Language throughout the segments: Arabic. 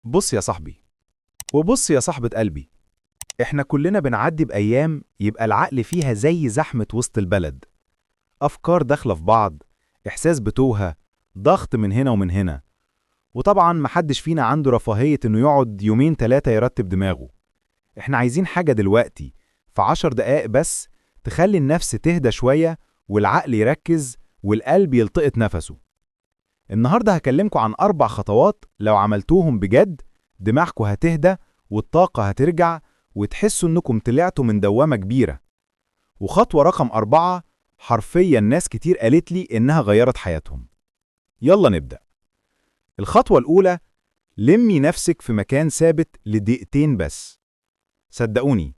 بص يا صاحبي، وبص يا صاحبة قلبي. احنا كلنا بنعدي بأيام يبقى العقل فيها زي زحمة وسط البلد. أفكار داخلة في بعض، إحساس بتوهة، ضغط من هنا ومن هنا. وطبعا محدش فينا عنده رفاهية إنه يقعد يومين تلاتة يرتب دماغه. احنا عايزين حاجة دلوقتي، في 10 دقايق بس، تخلي النفس تهدى شوية والعقل يركز والقلب يلتقط نفسه. النهاردة هكلمكم عن 4 خطوات لو عملتوهم بجد دماغكم هتهدى والطاقة هترجع وتحسوا إنكم طلعتوا من دوامة كبيرة. وخطوة رقم 4 حرفيا ناس كتير قالت لي إنها غيرت حياتهم. يلا نبدأ. الخطوة الأولى: لمي نفسك في مكان ثابت لدقيقتين بس. صدقوني،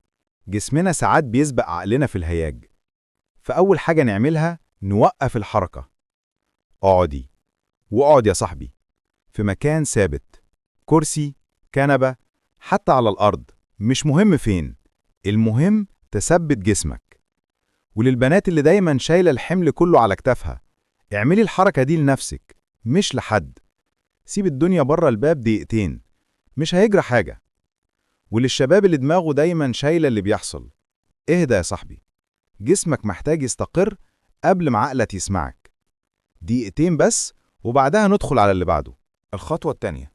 جسمنا ساعات بيسبق عقلنا في الهياج. فأول حاجة نعملها نوقف الحركة. اقعدي، واقعد يا صاحبي في مكان ثابت، كرسي، كنبة، حتى على الأرض، مش مهم فين، المهم تثبت جسمك. وللبنات اللي دايما شايلة الحمل كله على كتافها، اعملي الحركة دي لنفسك مش لحد. سيب الدنيا بره الباب دقيقتين، مش هيجرى حاجة. وللشباب اللي دماغه دايما شايلة اللي بيحصل، اهدى يا صاحبي، جسمك محتاج يستقر قبل ما عقلك يسمعك. دقيقتين بس وبعدها ندخل على اللي بعده. الخطوة التانية: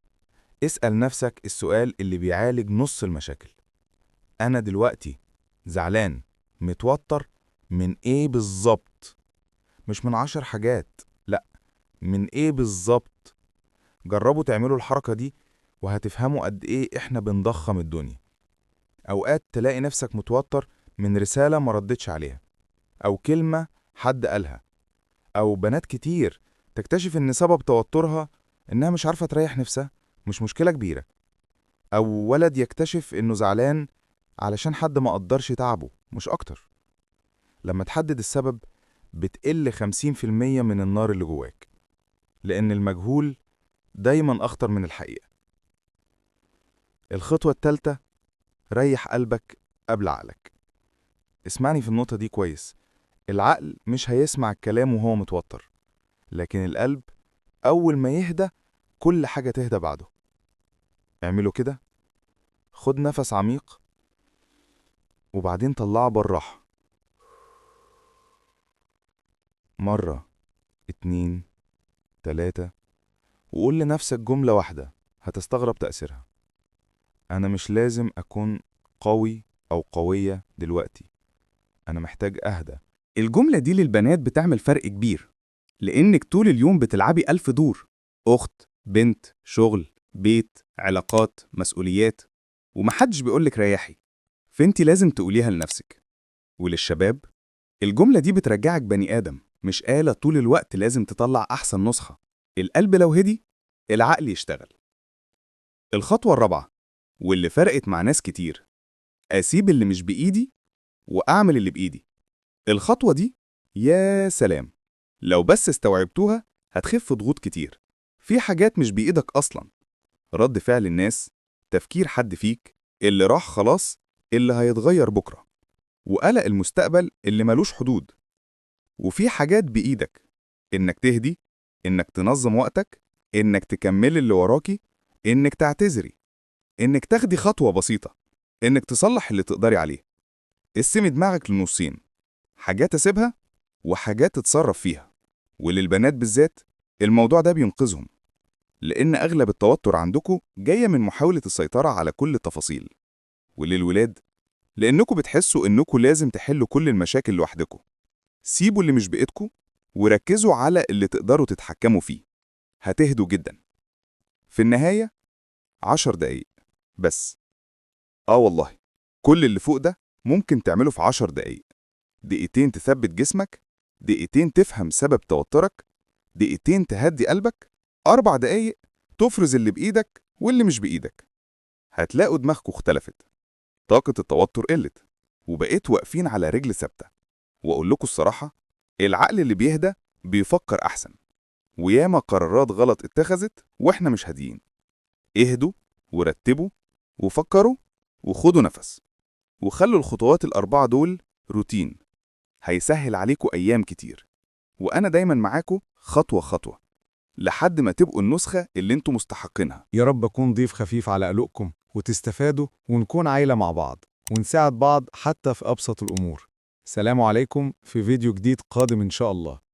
اسأل نفسك السؤال اللي بيعالج نص المشاكل. أنا دلوقتي زعلان، متوتر من إيه بالظبط؟ مش من 10 حاجات، لأ، من إيه بالظبط؟ جربوا تعملوا الحركة دي وهتفهموا قد إيه إحنا بنضخم الدنيا. أوقات تلاقي نفسك متوتر من رسالة ما ردتش عليها، أو كلمة حد قالها، أو بنات كتير تكتشف إن سبب توترها إنها مش عارفة تريح نفسها، مش مشكلة كبيرة. أو ولد يكتشف إنه زعلان علشان حد ما قدرش تعبه، مش أكتر. لما تحدد السبب بتقل 50% من النار اللي جواك، لأن المجهول دايما أخطر من الحقيقة. الخطوة التالتة: ريح قلبك قبل عقلك. اسمعني في النقطة دي كويس. العقل مش هيسمع الكلام وهو متوتر، لكن القلب أول ما يهدى كل حاجة تهدى بعده. اعملوا كده، خد نفس عميق وبعدين طلعه بالراحة. مرة، 2، 3، وقول لنفسك جملة واحدة هتستغرب تأثيرها: أنا مش لازم أكون قوي أو قوية دلوقتي، أنا محتاج أهدى. الجملة دي للبنات بتعمل فرق كبير، لأنك طول اليوم بتلعبي 1000 دور: أخت، بنت، شغل، بيت، علاقات، مسؤوليات، ومحدش بيقولك ريحي. فانتي لازم تقوليها لنفسك. وللشباب، الجملة دي بترجعك بني آدم، مش آلة طول الوقت لازم تطلع أحسن نسخة. القلب لو هدي، العقل يشتغل. الخطوة الرابعة، واللي فرقت مع ناس كتير: أسيب اللي مش بإيدي وأعمل اللي بإيدي. الخطوة دي يا سلام، لو بس استوعبتوها هتخف ضغوط كتير. في حاجات مش بإيدك أصلا: رد فعل الناس، تفكير حد فيك، اللي راح خلاص، اللي هيتغير بكرة، وقلق المستقبل اللي ملوش حدود. وفي حاجات بإيدك: إنك تهدي، إنك تنظم وقتك، إنك تكمل اللي وراكي، إنك تعتذري، إنك تاخدي خطوة بسيطة، إنك تصلح اللي تقدري عليه. قسمي دماغك لنصين: حاجات أسيبها وحاجات تتصرف فيها. وللبنات بالذات الموضوع ده بينقذهم، لأن أغلب التوتر عندكم جاية من محاولة السيطرة على كل التفاصيل. وللولاد، لأنكم بتحسوا إنكم لازم تحلوا كل المشاكل لوحدكم. سيبوا اللي مش بإيدكم وركزوا على اللي تقدروا تتحكموا فيه، هتهدوا جدا. في النهاية 10 دقايق بس. والله، كل اللي فوق ده ممكن تعمله في 10 دقايق. دقيقتين تثبت جسمك، دقيقتين تفهم سبب توترك، دقيقتين تهدي قلبك، 4 دقايق تفرز اللي بإيدك واللي مش بإيدك. هتلاقوا دماغكوا اختلفت، طاقة التوتر قلت، وبقيت واقفين على رجل ثابتة. وأقول لكم الصراحة، العقل اللي بيهدى بيفكر أحسن، وياما قرارات غلط اتخذت وإحنا مش هاديين. اهدوا ورتبوا وفكروا وخدوا نفس، وخلوا الخطوات ال4 دول روتين، هيسهل عليكم أيام كتير. وأنا دايما معاكم خطوة خطوة. لحد ما تبقوا النسخة اللي انتوا مستحقينها. يا رب أكون ضيف خفيف على قلوبكم وتستفادوا ونكون عيلة مع بعض ونساعد بعض حتى في أبسط الأمور. سلام عليكم في فيديو جديد قادم إن شاء الله.